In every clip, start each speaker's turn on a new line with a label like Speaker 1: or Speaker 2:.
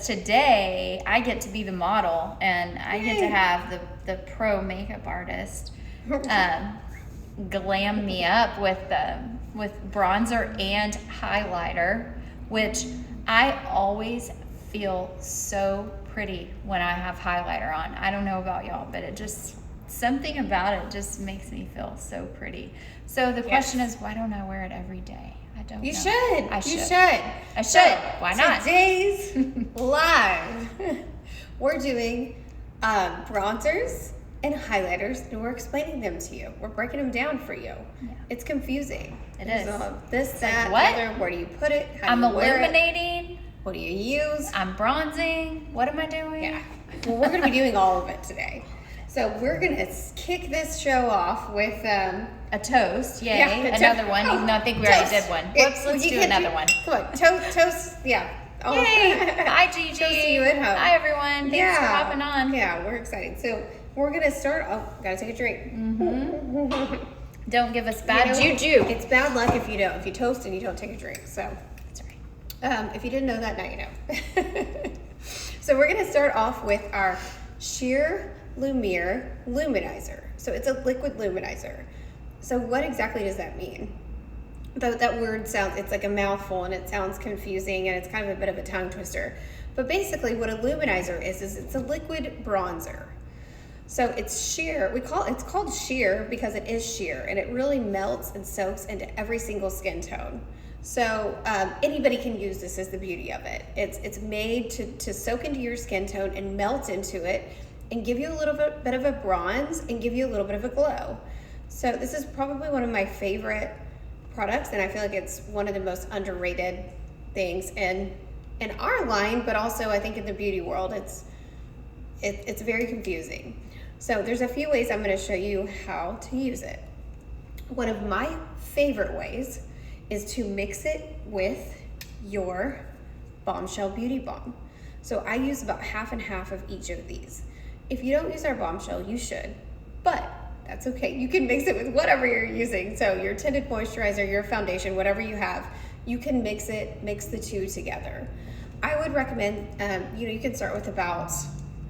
Speaker 1: because today I get to be the model and I get to have the pro makeup artist glam me up with bronzer and highlighter, which I always feel so pretty when I have highlighter on. I don't know about y'all, but it just, something about it just makes me feel so pretty. So the question is, why don't I wear it every day? I don't know.
Speaker 2: You should.
Speaker 1: I should.
Speaker 2: You should.
Speaker 1: I should. Why not?
Speaker 2: Today's live, we're doing bronzers and highlighters, and we're explaining them to you. We're breaking them down for you. Yeah. It's confusing.
Speaker 1: It is.
Speaker 2: This, that,
Speaker 1: like,
Speaker 2: other. Where do you put it? How
Speaker 1: I'm
Speaker 2: do you wear
Speaker 1: illuminating.
Speaker 2: It? What do you use?
Speaker 1: I'm bronzing. What am I doing?
Speaker 2: Yeah. Well, we're going to be doing all of it today. So we're going to kick this show off with
Speaker 1: a toast. Yay.
Speaker 2: Yeah,
Speaker 1: another one, even though I think we already did one. Whoops, let's do another one.
Speaker 2: Come on. Toast. Yeah.
Speaker 1: Oh. Yay. Hi, Gigi.
Speaker 2: Toast to you at home.
Speaker 1: Hi, everyone. Thanks for hopping on.
Speaker 2: Yeah, we're excited. So we're going to start. Oh, got to take a drink.
Speaker 1: Mm-hmm. Don't give us bad juju.
Speaker 2: It's bad luck if you don't. If you toast and you don't take a drink. So
Speaker 1: that's right.
Speaker 2: If you didn't know that, now you know. So we're going to start off with our sheer Lumiere Luminizer. So it's a liquid luminizer. So what exactly does that mean? That word sounds, it's like a mouthful and it sounds confusing and it's kind of a bit of a tongue twister. But basically what a luminizer is it's a liquid bronzer. So it's sheer. It's called sheer because it is sheer and it really melts and soaks into every single skin tone. So anybody can use this, is the beauty of it. It's made to soak into your skin tone and melt into it and give you a little bit of a bronze and give you a little bit of a glow. So this is probably one of my favorite products, and I feel like it's one of the most underrated things in our line, but also I think in the beauty world, it's very confusing. So there's a few ways I'm going to show you how to use it. One of my favorite ways is to mix it with your Bombshell Beauty Balm. So I use about half and half of each of these. If you don't use our Bombshell, you should, but that's okay. You can mix it with whatever you're using. So your tinted moisturizer, your foundation, whatever you have, you can mix the two together. I would recommend, you can start with about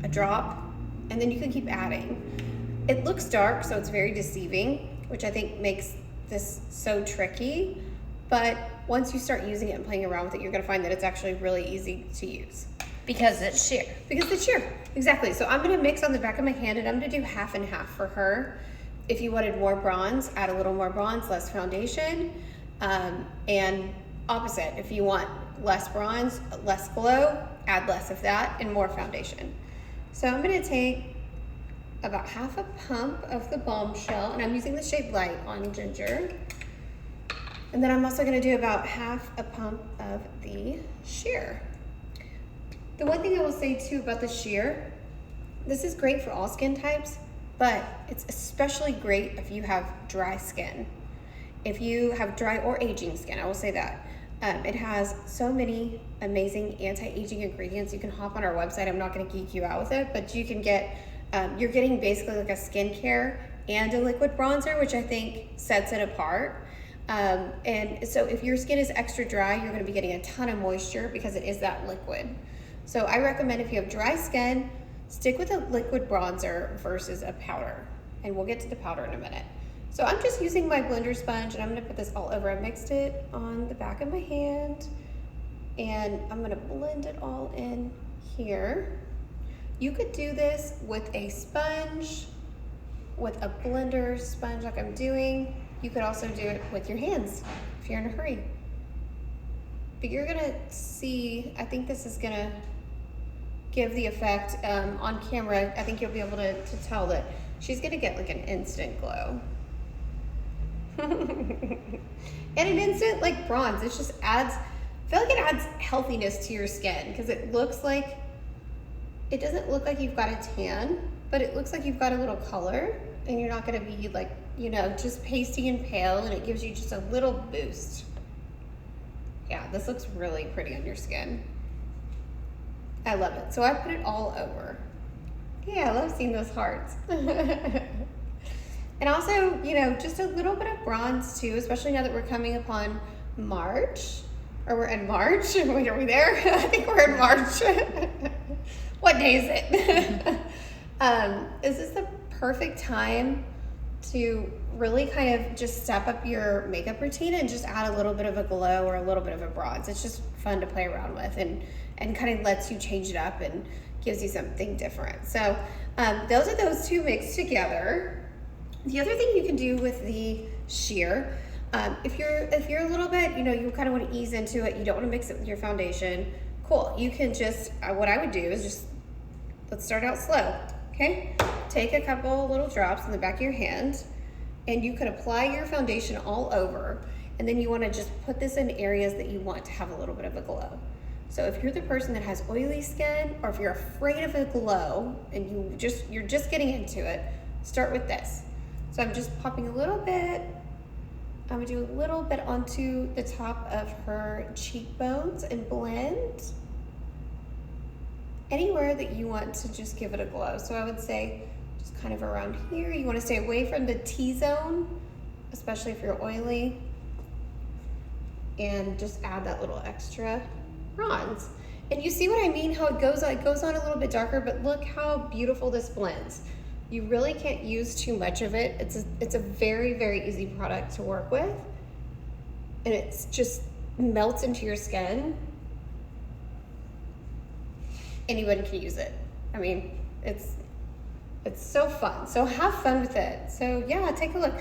Speaker 2: a drop and then you can keep adding. It looks dark, so it's very deceiving, which I think makes this so tricky. But once you start using it and playing around with it, you're gonna find that it's actually really easy to use.
Speaker 1: Because it's sheer.
Speaker 2: Because it's sheer, exactly. So I'm gonna mix on the back of my hand and I'm gonna do half and half for her. If you wanted more bronze, add a little more bronze, less foundation. And opposite, if you want less bronze, less glow, add less of that and more foundation. So I'm gonna take about half a pump of the Bombshell, and I'm using the shade Light on Ginger. And then I'm also gonna do about half a pump of the sheer. The one thing I will say too about the sheer, this is great for all skin types, but it's especially great if you have dry skin. If you have dry or aging skin, I will say that. It has so many amazing anti-aging ingredients. You can hop on our website. I'm not gonna geek you out with it, but you can get, you're getting basically like a skincare and a liquid bronzer, which I think sets it apart. And so if your skin is extra dry, you're gonna be getting a ton of moisture because it is that liquid. So I recommend if you have dry skin, stick with a liquid bronzer versus a powder. And we'll get to the powder in a minute. So I'm just using my blender sponge and I'm gonna put this all over. I mixed it on the back of my hand and I'm gonna blend it all in here. You could do this with a sponge, with a blender sponge like I'm doing. You could also do it with your hands if you're in a hurry. But you're gonna see, I think this is gonna give the effect on camera. I think you'll be able to tell that she's gonna get like an instant glow. And an instant like bronze, it just adds, I feel like it adds healthiness to your skin because it looks like, it doesn't look like you've got a tan, but it looks like you've got a little color and you're not gonna be like, just pasty and pale, and it gives you just a little boost. Yeah, this looks really pretty on your skin. I love it. So I put it all over. Yeah, I love seeing those hearts. And also, just a little bit of bronze too, especially now that we're coming upon March. or we're in March. Wait, are we there? I think we're in March. What day is it? Is this the perfect time to really kind of just step up your makeup routine and just add a little bit of a glow or a little bit of a bronze? It's just fun to play around with and kind of lets you change it up and gives you something different. So those are those two mixed together. The other thing you can do with the sheer, if you're a little bit, you kind of want to ease into it, you don't want to mix it with your foundation, cool. You can just, what I would do is just, let's start out slow, okay? Take a couple little drops in the back of your hand, and you could apply your foundation all over, and then you want to just put this in areas that you want to have a little bit of a glow. So if you're the person that has oily skin, or if you're afraid of a glow and you're just getting into it, start with this. So I'm just popping a little bit. I'm gonna do a little bit onto the top of her cheekbones and blend anywhere that you want to just give it a glow. So I would say just kind of around here. You want to stay away from the T-zone, especially if you're oily, and just add that little extra bronze. And you see what I mean, how it goes on a little bit darker, but look how beautiful this blends. You really can't use too much of it. It's a very, very easy product to work with, and it's just melts into your skin. Anyone can use it. I mean, it's so fun. So have fun with it. So yeah, take a look.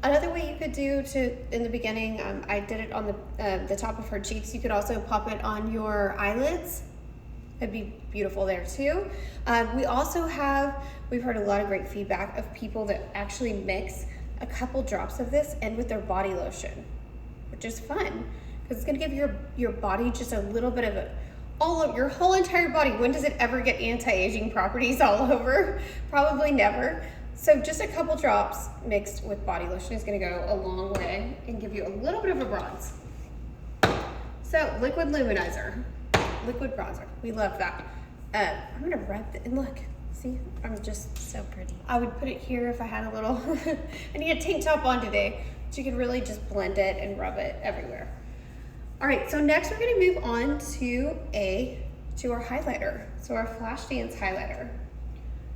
Speaker 2: Another way you could do in the beginning, I did it on the top of her cheeks. You could also pop it on your eyelids. It'd be beautiful there too. We've heard a lot of great feedback of people that actually mix a couple drops of this in with their body lotion, which is fun because it's gonna give your body just a little bit of your whole entire body. When does it ever get anti-aging properties all over? Probably never. So just a couple drops mixed with body lotion is gonna go a long way and give you a little bit of a bronze. So liquid luminizer, liquid bronzer, we love that. I'm gonna rub it, and look, see, I'm just
Speaker 1: So pretty.
Speaker 2: I would put it here if I had a little, I need a tank top on today, but you can really just blend it and rub it everywhere. All right, so next we're gonna move on to our highlighter. So our Flash Dance highlighter.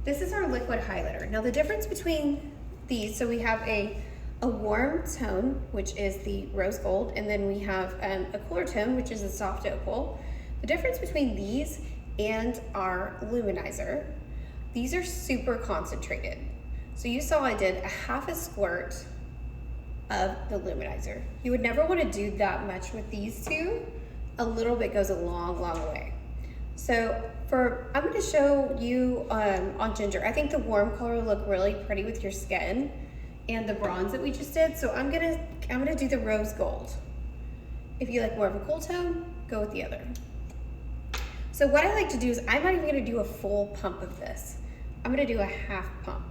Speaker 2: This is our liquid highlighter. Now the difference between these, so we have a warm tone, which is the rose gold, and then we have a cooler tone, which is the soft opal. The difference between these and our Luminizer, these are super concentrated. So you saw I did a half a squirt of the Luminizer. You would never want to do that much with these two. A little bit goes a long, long way. So I'm going to show you on Ginger. I think the warm color will look really pretty with your skin and the bronze that we just did. So I'm gonna do the rose gold. If you like more of a cool tone, go with the other. So what I like to do is I'm not even gonna do a full pump of this. I'm gonna do a half pump,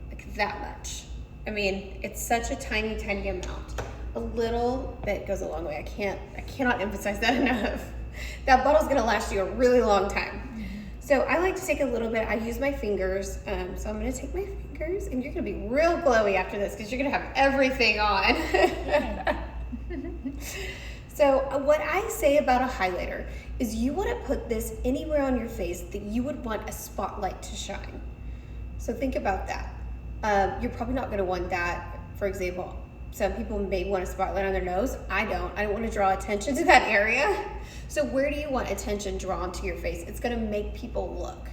Speaker 2: like that much. I mean, it's such a tiny, tiny amount. A little bit goes a long way. I cannot emphasize that enough. That bottle's gonna last you a really long time. So I like to take a little bit, I use my fingers. So I'm gonna take my fingers, and you're gonna be real glowy after this because you're gonna have everything on. So what I say about a highlighter is you wanna put this anywhere on your face that you would want a spotlight to shine. So think about that. You're probably not gonna want that, for example, some people may want a spotlight on their nose. I don't want to draw attention to that area. So where do you want attention drawn to your face? It's gonna make people look.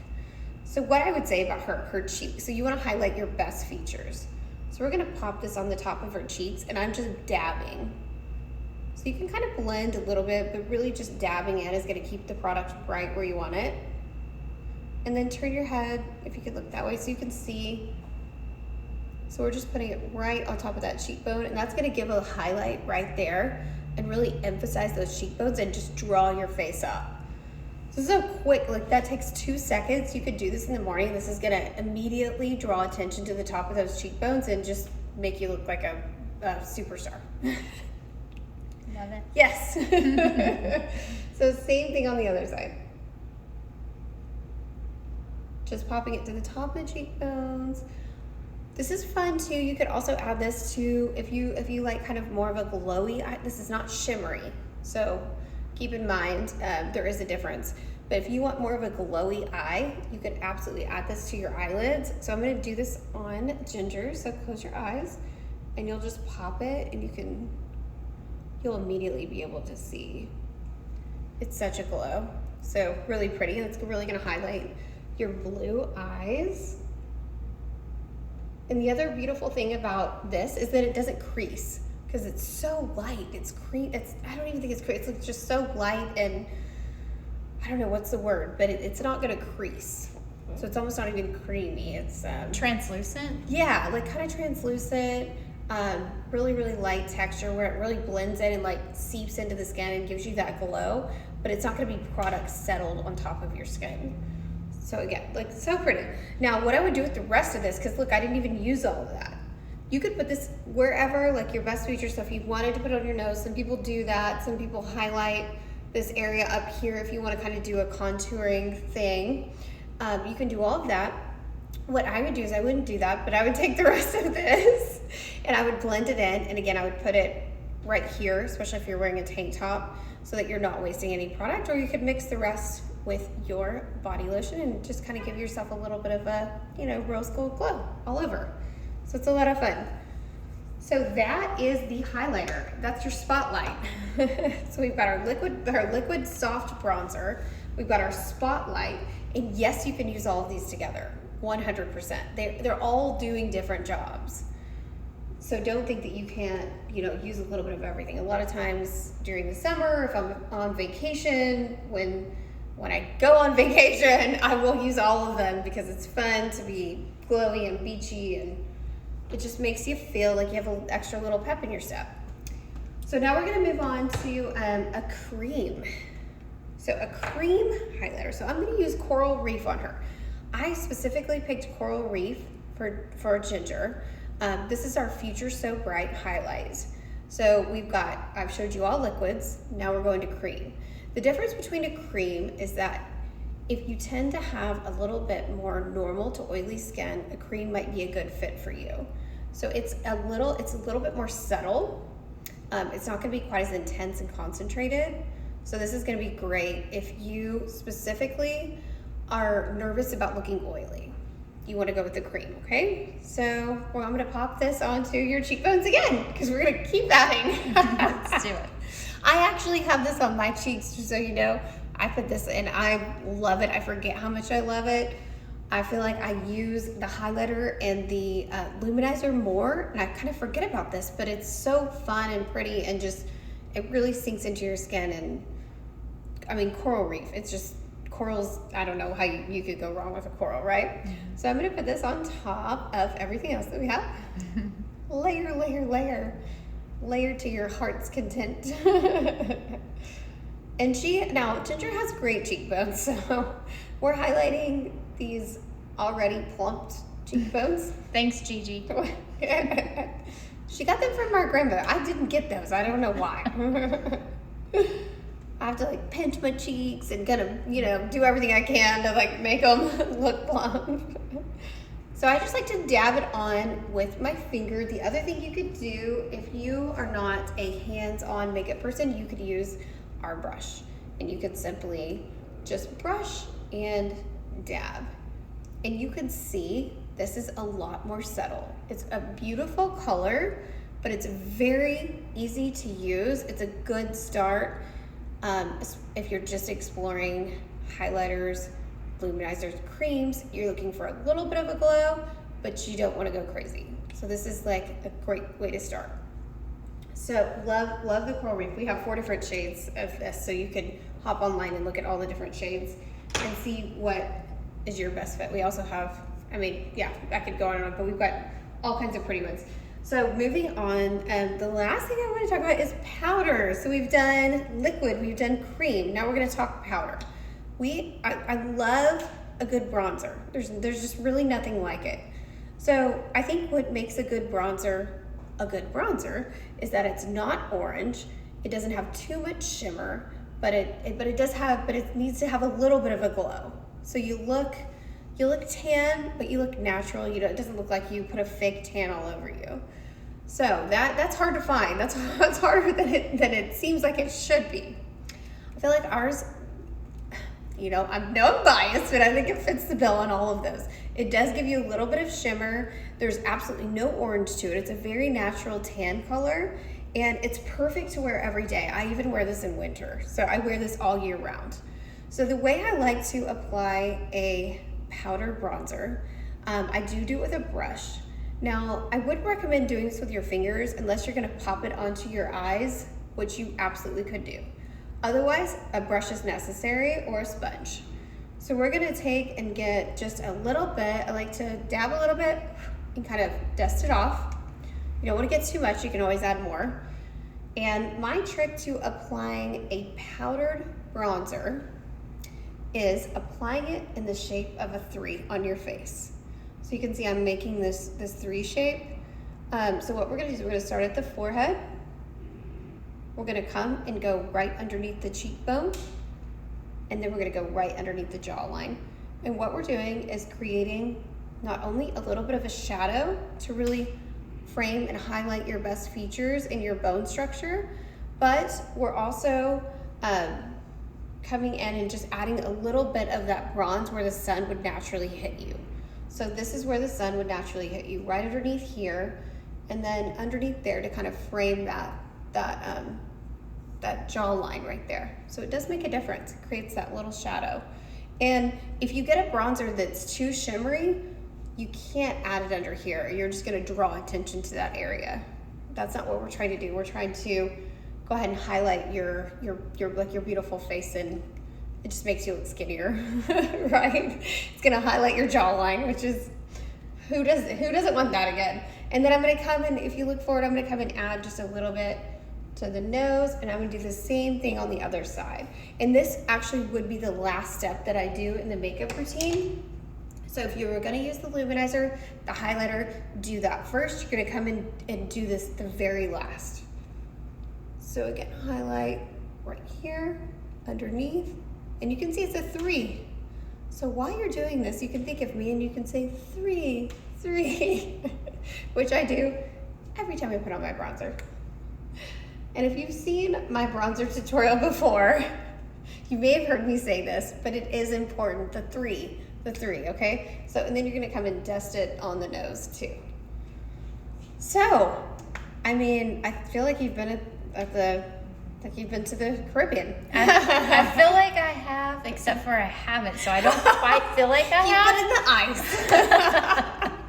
Speaker 2: So what I would say about her cheek, so you wanna highlight your best features. So we're gonna pop this on the top of her cheeks, and I'm just dabbing. So you can kind of blend a little bit, but really just dabbing in is gonna keep the product right where you want it. And then turn your head, if you could look that way, so you can see. So we're just putting it right on top of that cheekbone, and that's gonna give a highlight right there and really emphasize those cheekbones and just draw your face up. So this is so quick, like that takes 2 seconds. You could do this in the morning. This is gonna immediately draw attention to the top of those cheekbones and just make you look like a superstar.
Speaker 1: Love it.
Speaker 2: Yes. So same thing on the other side. Just popping it to the top of the cheekbones. This is fun too. You could also add this to, if you like kind of more of a glowy eye. This is not shimmery, so keep in mind there is a difference. But if you want more of a glowy eye, you could absolutely add this to your eyelids. So I'm gonna do this on Ginger, so close your eyes and you'll just pop it and you'll immediately be able to see. It's such a glow. So really pretty, and it's really gonna highlight your blue eyes. And the other beautiful thing about this is that it doesn't crease because it's so light. I don't even think it's crease. It's just so light, and I don't know what's the word, but it's not gonna crease. So it's almost not even creamy. It's
Speaker 1: translucent.
Speaker 2: Yeah, like kind of translucent. Really, really light texture where it really blends in and like seeps into the skin and gives you that glow. But it's not gonna be product settled on top of your skin. So again, like so pretty. Now what I would do with the rest of this, because look, I didn't even use all of that. You could put this wherever, like your best feature stuff. You wanted to put it on your nose. Some people do that. Some people highlight this area up here if you want to kind of do a contouring thing. You can do all of that. What I would do is I wouldn't do that, but I would take the rest of this and I would blend it in. And again, I would put it right here, especially if you're wearing a tank top, so that you're not wasting any product. Or you could mix the rest with your body lotion and just kind of give yourself a little bit of a, rose gold glow all over. So it's a lot of fun. So that is the highlighter. That's your spotlight. So we've got our liquid soft bronzer. We've got our spotlight. And yes, you can use all of these together, 100%. They're all doing different jobs. So don't think that you can't, use a little bit of everything. A lot of times during the summer, if I'm on vacation, when I go on vacation, I will use all of them because it's fun to be glowy and beachy, and it just makes you feel like you have an extra little pep in your step. So now we're gonna move on to a cream. So a cream highlighter. So I'm gonna use Coral Reef on her. I specifically picked Coral Reef for Ginger. This is our Future So Bright highlight. So I've showed you all liquids, now we're going to cream. The difference between a cream is that if you tend to have a little bit more normal to oily skin, a cream might be a good fit for you. So it's a little bit more subtle. It's not gonna be quite as intense and concentrated. So this is gonna be great if you specifically are nervous about looking oily. You wanna go with the cream, okay? So I'm gonna pop this onto your cheekbones again, because we're gonna keep adding.
Speaker 1: Let's do it.
Speaker 2: I actually have this on my cheeks, just so you know. I put this in, I love it. I forget how much I love it. I feel like I use the highlighter and the Luminizer more, and I kind of forget about this, but it's so fun and pretty, and just, it really sinks into your skin. And I mean, Coral Reef, it's just, corals, I don't know how you could go wrong with a coral, right? Mm-hmm. So I'm gonna put this on top of everything else that we have. Layer, layer, layer. Layer to your heart's content. And Ginger has great cheekbones, so we're highlighting these already plumped cheekbones.
Speaker 1: Thanks, Gigi.
Speaker 2: She got them from our grandmother. I didn't get those. I don't know why. I have to like pinch my cheeks and do everything I can to make them look plump. So I just like to dab it on with my finger. The other thing you could do, if you are not a hands-on makeup person, you could use our brush. And you could simply just brush and dab. And you can see this is a lot more subtle. It's a beautiful color, but it's very easy to use. It's a good start if you're just exploring highlighters, luminizers, creams. You're looking for a little bit of a glow, but you don't want to go crazy. So this is like a great way to start. So love the Coral Reef. We have 4 different shades of this, so you can hop online and look at all the different shades and see what is your best fit. We also have, I could go on and on, but we've got all kinds of pretty ones. So moving on, the last thing I want to talk about is powder. So we've done liquid, we've done cream. Now we're going to talk powder. I love a good bronzer. There's just really nothing like it. So I think what makes a good bronzer is that it's not orange. It doesn't have too much shimmer, but it needs to have a little bit of a glow. So you look You look tan, but you look natural. You know, it doesn't look like you put a fake tan all over you. So that's hard to find. That's harder than it seems like it should be. I feel like ours, you know, I'm biased, but I think it fits the bill on all of those. It does give you a little bit of shimmer. There's absolutely no orange to it. It's a very natural tan color, and it's perfect to wear every day. I even wear this in winter, so I wear this all year round. So the way I like to apply a powder bronzer, I do it with a brush. Now, I would recommend doing this with your fingers unless you're gonna pop it onto your eyes, which you absolutely could do. Otherwise, a brush is necessary, or a sponge. So we're gonna take and get just a little bit. I like to dab a little bit and kind of dust it off. You don't wanna get too much, you can always add more. And my trick to applying a powdered bronzer is applying it in the shape of a 3 on your face. So you can see I'm making this 3 shape. So what we're gonna do is we're gonna start at the forehead. We're gonna come and go right underneath the cheekbone, and then we're gonna go right underneath the jawline. And what we're doing is creating not only a little bit of a shadow to really frame and highlight your best features and your bone structure, but we're also coming in and just adding a little bit of that bronze where the sun would naturally hit you. So this is where the sun would naturally hit you, right underneath here, and then underneath there to kind of frame that jawline right there. So it does make a difference. It creates that little shadow. And if you get a bronzer that's too shimmery, you can't add it under here. You're just gonna draw attention to that area. That's not what we're trying to do. We're trying to go ahead and highlight your beautiful face, and it just makes you look skinnier, right? It's gonna highlight your jawline, which is, who doesn't want that again? And then I'm gonna come in, if you look forward, I'm gonna come and add just a little bit to the nose, and I'm gonna do the same thing on the other side. And this actually would be the last step that I do in the makeup routine. So if you were gonna use the luminizer, the highlighter, do that first. You're gonna come in and do this the very last. So again, highlight right here, underneath, and you can see it's a 3. So while you're doing this, you can think of me and you can say 3, 3, which I do every time I put on my bronzer. And if you've seen my bronzer tutorial before, you may have heard me say this, but it is important, the 3, okay? So, and then you're gonna come and dust it on the nose too. So, I mean, I feel like you've been you've been to the Caribbean.
Speaker 1: I feel like I have, except for I haven't, so I don't quite feel like I have.
Speaker 2: You've been in the ice.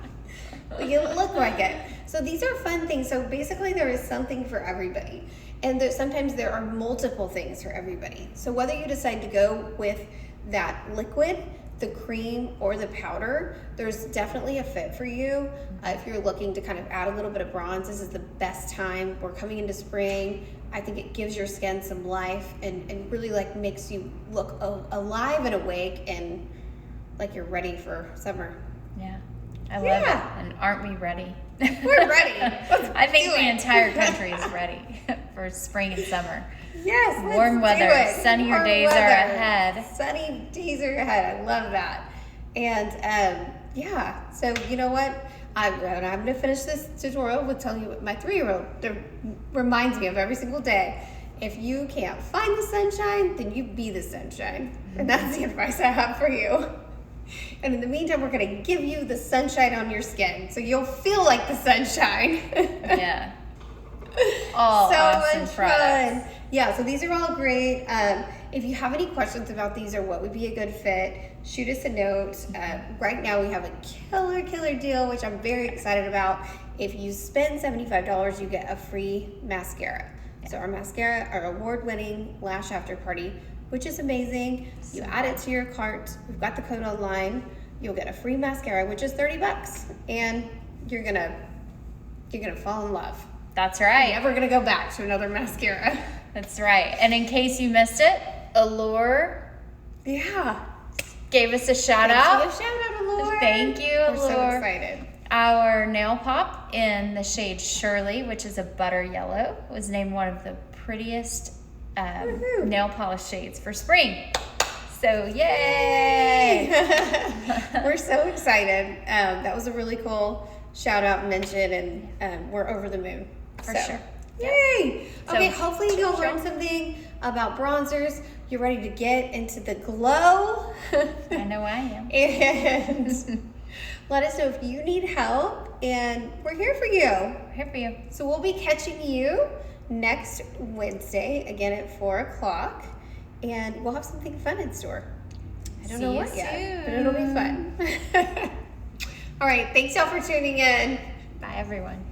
Speaker 2: Well, you look like it. So these are fun things. So basically there is something for everybody. And sometimes there are multiple things for everybody. So whether you decide to go with that liquid, the cream, or the powder, there's definitely a fit for you. If you're looking to kind of add a little bit of bronze, this is the best time. We're coming into spring. I think it gives your skin some life and really like makes you look alive and awake and like you're ready for summer.
Speaker 1: Yeah, I love it. And aren't we ready?
Speaker 2: We're ready.
Speaker 1: I think the entire country is ready for spring and summer.
Speaker 2: Yes,
Speaker 1: warm weather, sunnier days are ahead.
Speaker 2: Sunny days are ahead. I love that. And yeah, so you know what? I'm going to finish this tutorial with telling you what my 3-year-old reminds me of every single day. If you can't find the sunshine, then you be the sunshine. And that's the advice I have for you. And in the meantime, we're going to give you the sunshine on your skin, so you'll feel like the sunshine.
Speaker 1: Yeah. All
Speaker 2: so
Speaker 1: awesome
Speaker 2: much
Speaker 1: products.
Speaker 2: fun. Yeah, so these are all great. If you have any questions about these or what would be a good fit, shoot us a note. Right now we have a killer deal, which I'm very excited about. If you spend $75, you get a free mascara. So our mascara, our award-winning Lash After Party, which is amazing. You add it to your cart. We've got the code online. You'll get a free mascara, which is $30, and you're gonna fall in love.
Speaker 1: That's right.
Speaker 2: You're never gonna go back to another mascara.
Speaker 1: That's right. And in case you missed it, Allure gave us a shout out.
Speaker 2: A shout out, Allure.
Speaker 1: Thank you, Allure.
Speaker 2: We're so excited.
Speaker 1: Our nail pop in the shade Shirley, which is a butter yellow, was named one of the prettiest nail polish shades for spring. So yay!
Speaker 2: We're so excited. That was a really cool shout out and mention, and we're over the moon.
Speaker 1: For sure.
Speaker 2: Yay! Okay,
Speaker 1: So,
Speaker 2: hopefully you'll learn something about bronzers. You're ready to get into the glow.
Speaker 1: I know I am.
Speaker 2: And let us know if you need help, and we're here for you.
Speaker 1: We're here for you.
Speaker 2: So we'll be catching you next Wednesday, again at 4 o'clock, and we'll have something fun in store. I don't know
Speaker 1: See you
Speaker 2: what yet, but
Speaker 1: soon.
Speaker 2: it'll be fun. All right, thanks y'all for tuning in.
Speaker 1: Bye, everyone.